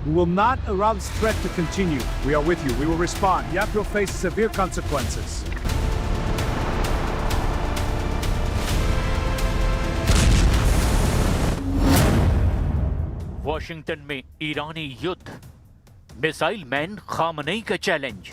We will not allow this threat to continue. We are with you. We will respond. Yap will face severe consequences. Washington में ईरानी युद्ध, missile man Khamenei का challenge.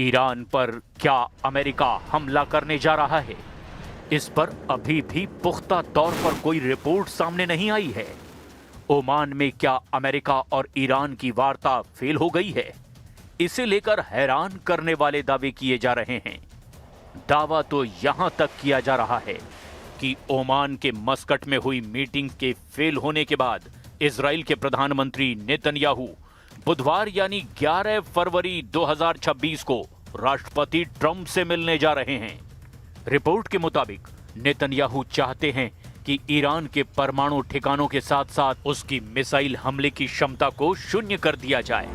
Iran पर क्या America हमला करने जा रहा है? इस पर अभी भी पुख्ता तौर पर कोई रिपोर्ट सामने नहीं आई है। ओमान में क्या अमेरिका और ईरान की वार्ता फेल हो गई है? इसे लेकर हैरान करने वाले दावे किए जा रहे हैं। दावा तो यहां तक किया जा रहा है कि ओमान के मस्कट में हुई मीटिंग के फेल होने के बाद इजराइल के प्रधानमंत्री नेतन्याहू बुधवार यानी 11 फरवरी 2026 को राष्ट्रपति ट्रंप से मिलने जा रहे हैं। रिपोर्ट के मुताबिक नेतन्याहू चाहते हैं कि ईरान के परमाणु ठिकानों के साथ साथ उसकी मिसाइल हमले की क्षमता को शून्य कर दिया जाए।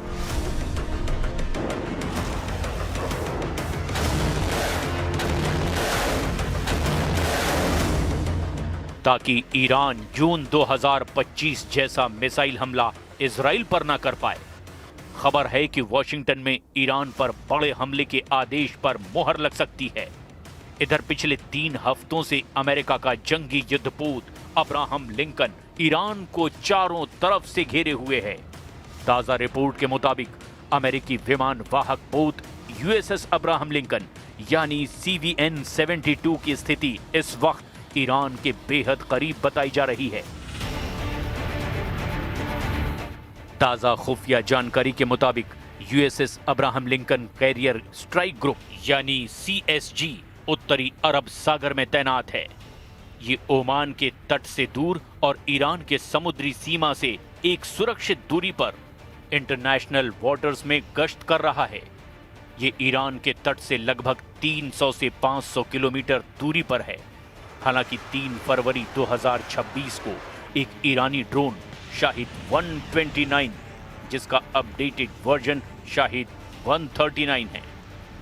ताकि ईरान जून 2025 जैसा मिसाइल हमला इजराइल पर न कर पाए। खबर है कि वॉशिंगटन में ईरान पर बड़े हमले के आदेश पर मोहर लग सकती है। इधर पिछले 3 हफ्तों से अमेरिका का जंगी युद्धपोत अब्राहम लिंकन ईरान को चारों तरफ से घेरे हुए है। ताजा रिपोर्ट के मुताबिक अमेरिकी विमान वाहक पोत यूएसएस अब्राहम लिंकन यानी CVN-72 की स्थिति इस वक्त ईरान के बेहद करीब बताई जा रही है। ताजा खुफिया जानकारी के मुताबिक USS Abraham Lincoln carrier strike group यानी CSG उत्तरी अरब सागर में तैनात है। ये ओमान के तट से दूर और ईरान के समुद्री सीमा से एक सुरक्षित दूरी पर इंटरनेशनल वाटर्स में गश्त कर रहा है। ये ईरान के तट से लगभग 300 से 500 किलोमीटर दूरी पर है। हालांकि 3 फरवरी 2026 को एक ईरानी ड्रोन शाहिद 129 जिसका अपडेटेड वर्जन शाहिद 139 है,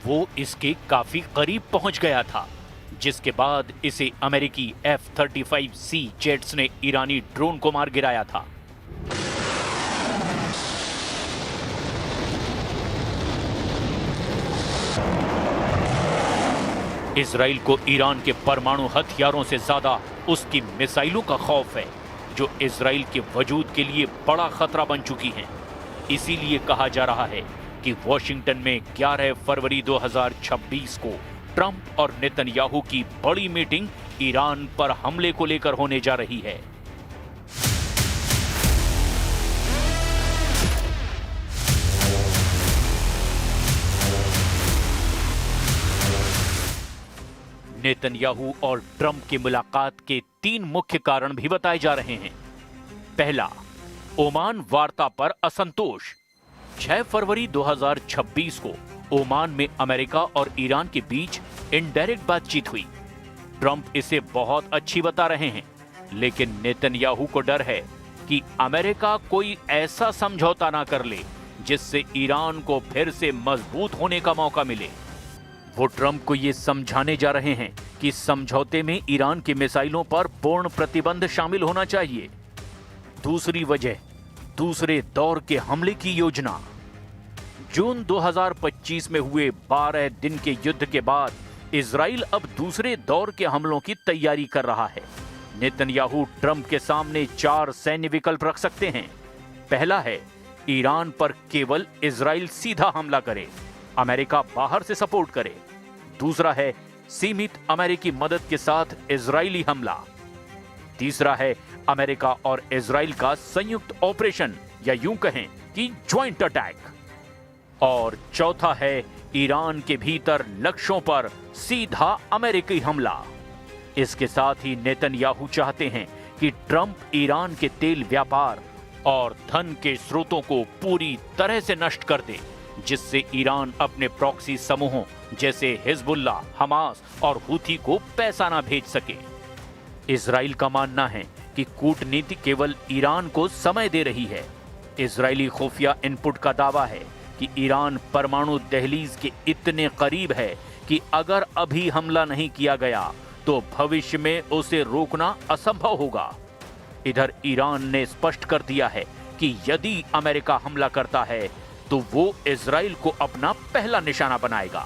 वो इसके काफी करीब पहुंच गया था, जिसके बाद इसे अमेरिकी F-35C जेट्स ने ईरानी ड्रोन को मार गिराया था। इजराइल को ईरान के परमाणु हथियारों से ज्यादा उसकी मिसाइलों का खौफ है, जो इजराइल के वजूद के लिए बड़ा खतरा बन चुकी हैं। इसीलिए कहा जा रहा है कि वॉशिंगटन में 11 फरवरी 2026 को ट्रंप और नेतन्याहू की बड़ी मीटिंग ईरान पर हमले को लेकर होने जा रही है। नेतन्याहू और ट्रंप की मुलाकात के 3 मुख्य कारण भी बताए जा रहे हैं। पहला, ओमान वार्ता पर असंतोष। 6 फरवरी 2026 को ओमान में अमेरिका और ईरान के बीच इनडायरेक्ट बातचीत हुई। ट्रंप इसे बहुत अच्छी बता रहे हैं, लेकिन नेतन्याहू को डर है कि अमेरिका कोई ऐसा समझौता ना कर ले जिससे ईरान को फिर से मजबूत होने का मौका मिले। वो ट्रंप को ये समझाने जा रहे हैं कि समझौते में ईरान की मिसाइलों पर पूर्ण प्रतिबंध शामिल होना चाहिए। दूसरी वजह, दूसरे दौर के हमले की योजना। जून 2025 में हुए 12 दिन के युद्ध के बाद इजराइल अब दूसरे दौर के हमलों की तैयारी कर रहा है। नेतन्याहू ट्रंप के सामने 4 सैन्य विकल्प रख सकते हैं। पहला है ईरान पर केवल इजराइल सीधा हमला करे, अमेरिका बाहर से सपोर्ट करे। दूसरा है सीमित अमेरिकी मदद के साथ इजरायली हमला। तीसरा है अमेरिका और इजराइल का संयुक्त ऑपरेशन या यूं कहें कि ज्वाइंट अटैक। और चौथा है ईरान के भीतर लक्ष्यों पर सीधा अमेरिकी हमला। इसके साथ ही नेतन्याहू चाहते हैं कि ट्रंप ईरान के तेल व्यापार और धन के स्रोतों को पूरी तरह से नष्ट कर दे, जिससे ईरान अपने प्रॉक्सी समूहों जैसे हिजबुल्लाह, हमास और हुथी को पैसा ना भेज सके। इजराइल का मानना है कि कूटनीति केवल ईरान को समय दे रही है। इजरायली खुफिया इनपुट का दावा है कि ईरान परमाणु दहलीज के इतने करीब है कि अगर अभी हमला नहीं किया गया तो भविष्य में उसे रोकना असंभव होगा। इधर ईरान ने स्पष्ट कर दिया है कि यदि अमेरिका हमला करता है तो वो इजराइल को अपना पहला निशाना बनाएगा।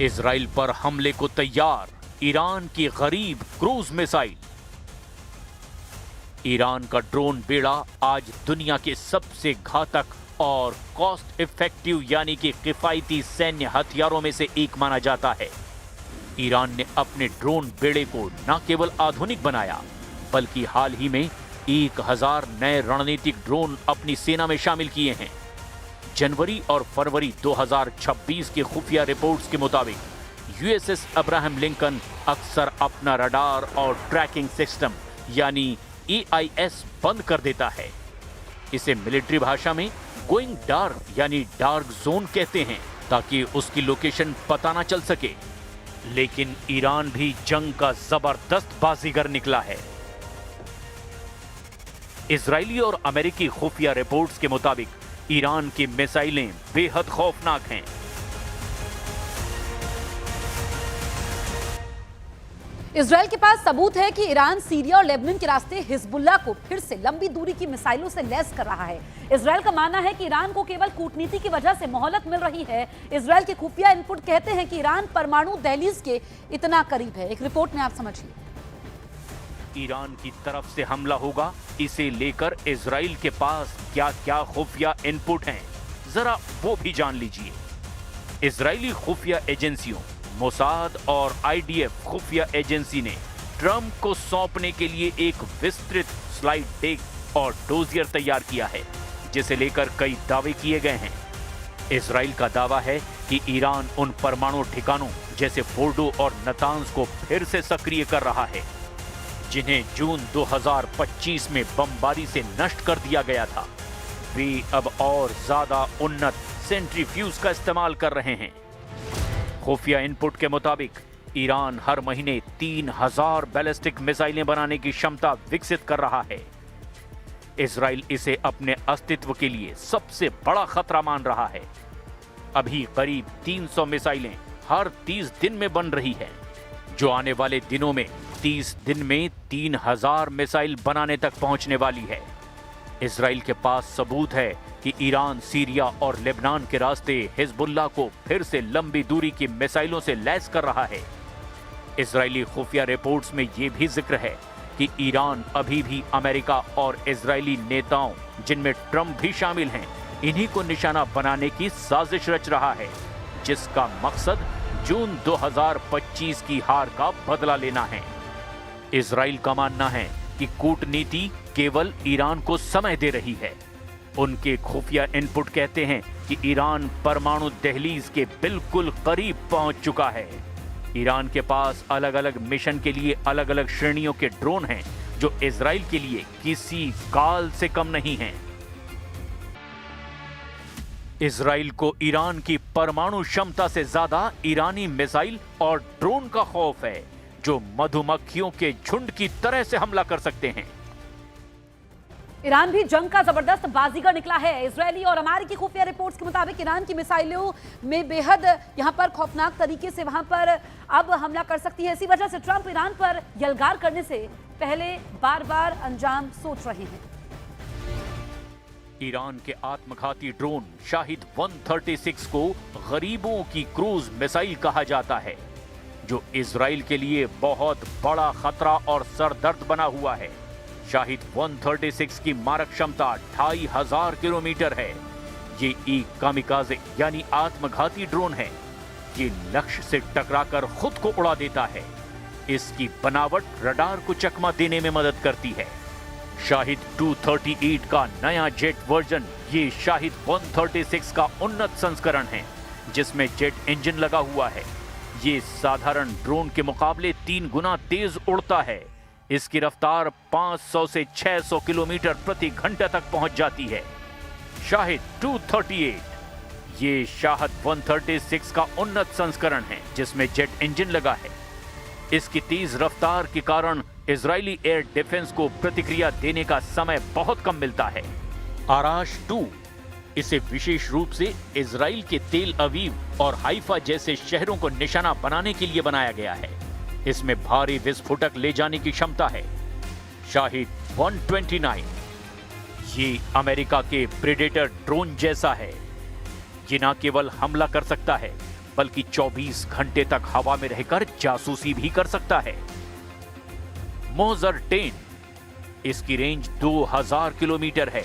इजराइल पर हमले को तैयार ईरान की गरीब क्रूज मिसाइल। ईरान का ड्रोन बेड़ा आज दुनिया के सबसे घातक और कॉस्ट इफेक्टिव यानी कि किफायती सैन्य हथियारों में से एक माना जाता है। ईरान ने अपने ड्रोन बेड़े को न केवल आधुनिक बनाया बल्कि हाल ही में 1000 नए रणनीतिक ड्रोन अपनी सेना में शामिल किए हैं। जनवरी और फरवरी 2026 की खुफिया रिपोर्ट्स के मुताबिक यूएसएस अब्राहम लिंकन अक्सर अपना रडार और ट्रैकिंग सिस्टम यानी EIS बंद कर देता है। इसे मिलिट्री भाषा में गोइंग डार्क यानी डार्क जोन कहते हैं ताकि उसकी लोकेशन पता ना चल सके। लेकिन ईरान भी जंग का जबरदस्त बाजीगर निकला है। इजरायली और अमेरिकी खुफिया रिपोर्ट्स के मुताबिक ईरान की मिसाइलें बेहद खौफनाक हैं। इजरायल के पास सबूत है कि ईरान सीरिया और लेबनान के रास्ते हिजबुल्लाह को फिर से लंबी दूरी की मिसाइलों से लैस कर रहा है। इजरायल का मानना है कि ईरान को केवल कूटनीति की वजह से मोहलत मिल रही है। इजरायल के खुफिया इनपुट कहते हैं कि ईरान परमाणु दहलीज के इतना करीब है। एक रिपोर्ट में आप समझिए। ईरान की तरफ से हमला होगा, इसे लेकर इजराइल के पास क्या क्या खुफिया इनपुट हैं, जरा वो भी जान लीजिए। इजरायली खुफिया एजेंसियों मोसाद और IDF खुफिया एजेंसी ने ट्रंप को सौंपने के लिए एक विस्तृत स्लाइड डेक और डोजियर तैयार किया है, जिसे लेकर कई दावे किए गए हैं। इजराइल का दावा है कि ईरान उन परमाणु ठिकानों जैसे फोर्डो और नतांज को फिर से सक्रिय कर रहा है, जिन्हें जून 2025 में बमबारी से नष्ट कर दिया गया था। वे अब और ज्यादा उन्नत सेंट्रीफ्यूज का इस्तेमाल कर रहे हैं। खुफिया इनपुट के मुताबिक ईरान हर महीने 3000 बैलिस्टिक मिसाइलें बनाने की क्षमता विकसित कर रहा है। इजराइल इसे अपने अस्तित्व के लिए सबसे बड़ा खतरा मान रहा है। अभी करीब 300 मिसाइलें हर 30 दिन में बन रही है, जो आने वाले दिनों में 30 दिन में 3000 मिसाइल बनाने तक पहुंचने वाली है। इजराइल के पास सबूत है कि ईरान सीरिया और लेबनान के रास्ते हिजबुल्लाह को फिर से लंबी दूरी की मिसाइलों से लैस कर रहा है। इजरायली खुफिया रिपोर्ट्स में यह भी जिक्र है कि ईरान अभी भी अमेरिका और इजरायली नेताओं, जिनमें ट्रंप भी शामिल हैं, इन्हीं को निशाना बनाने की साजिश रच रहा है, जिसका मकसद जून 2025 की हार का बदला लेना है। इजराइल का मानना है कि कूटनीति केवल ईरान को समय दे रही है। उनके खुफिया इनपुट कहते हैं कि ईरान परमाणु दहलीज के बिल्कुल करीब पहुंच चुका है। ईरान के पास अलग अलग मिशन के लिए अलग अलग श्रेणियों के ड्रोन हैं, जो इजराइल के लिए किसी काल से कम नहीं हैं। इजराइल को ईरान की परमाणु क्षमता से ज्यादा ईरानी मिसाइल और ड्रोन का खौफ है, जो मधुमक्खियों के झुंड की तरह से हमला कर सकते हैं। ईरान भी जंग का जबरदस्त बाजीगर निकला है। इजरायली और अमेरिकी खुफिया रिपोर्ट्स के मुताबिक ईरान की मिसाइलों में बेहद यहां पर खौफनाक तरीके से वहां पर अब हमला कर सकती है। इसी वजह से ट्रंप ईरान पर यलगार करने से पहले बार-बार अंजाम सोच रहे हैं। ईरान के आत्मघाती ड्रोन शाहिद 136 को गरीबों की क्रूज मिसाइल कहा जाता है, जो इजराइल के लिए बहुत बड़ा खतरा और सरदर्द बना हुआ है। शाहिद 136 की मारक क्षमता 2500 किलोमीटर है। ये एक कामिकाज़े यानी आत्मघाती ड्रोन है। ये लक्ष्य से टकराकर खुद को उड़ा देता है। इसकी बनावट रडार को चकमा देने में मदद करती है। शाहिद 238 का नया जेट वर्जन ये शाहिद 136 का उन्नत संस्करण है, जिसमें जेट इंजन लगा हुआ है। ये साधारण ड्रोन के मुकाबले 3 गुना तेज उड़ता है। इसकी रफ्तार 500 से 600 किलोमीटर प्रति घंटा तक पहुंच जाती है। शाहिद 238 ये शाहद 136 का उन्नत संस्करण है जिसमें जेट इंजन लगा है। इसकी तेज रफ्तार के कारण इजरायली एयर डिफेंस को प्रतिक्रिया देने का समय बहुत कम मिलता है। आराश 2 इसे विशेष रूप से इजराइल के तेल अवीव और हाइफा जैसे शहरों को निशाना बनाने के लिए बनाया गया है। इसमें भारी विस्फोटक ले जाने की क्षमता है। शाहिद 129 ये अमेरिका के प्रेडेटर ड्रोन जैसा है। ये न केवल हमला कर सकता है बल्कि 24 घंटे तक हवा में रहकर जासूसी भी कर सकता है। मोजर 10 इसकी रेंज 2000 किलोमीटर है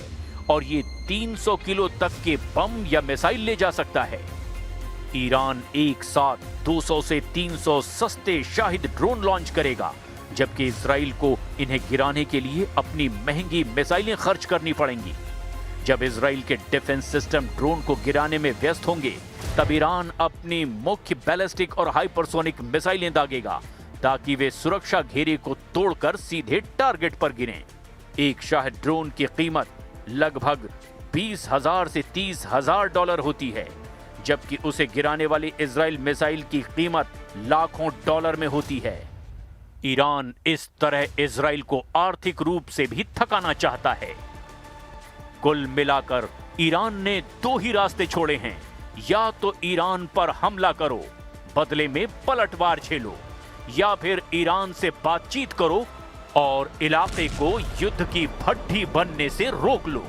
और ये 300 किलो तक के बम या मिसाइल ले जा सकता है। ईरान एक साथ 200 से 300 सस्ते शाहिद ड्रोन लॉन्च करेगा, जबकि इजराइल को इन्हें गिराने के लिए अपनी महंगी मिसाइलें खर्च करनी पड़ेंगी। जब इजराइल के डिफेंस सिस्टम ड्रोन को गिराने में व्यस्त होंगे, तब ईरान अपनी मुख्य बैलिस्टिक और हाइपरसोनिक मिसाइलें दागेगा ताकि वे सुरक्षा घेरे को तोड़कर सीधे टारगेट पर गिरें। एक शाहिद ड्रोन की कीमत लगभग 20,000 से 30,000 डॉलर होती है, जबकि उसे गिराने वाली इजराइल मिसाइल की कीमत लाखों डॉलर में होती है। ईरान इस तरह इजराइल को आर्थिक रूप से भी थकाना चाहता है। कुल मिलाकर ईरान ने 2 ही रास्ते छोड़े हैं, या तो ईरान पर हमला करो, बदले में पलटवार झेलो, या फिर ईरान से बातचीत करो और इलाके को युद्ध की भट्टी बनने से रोक लो।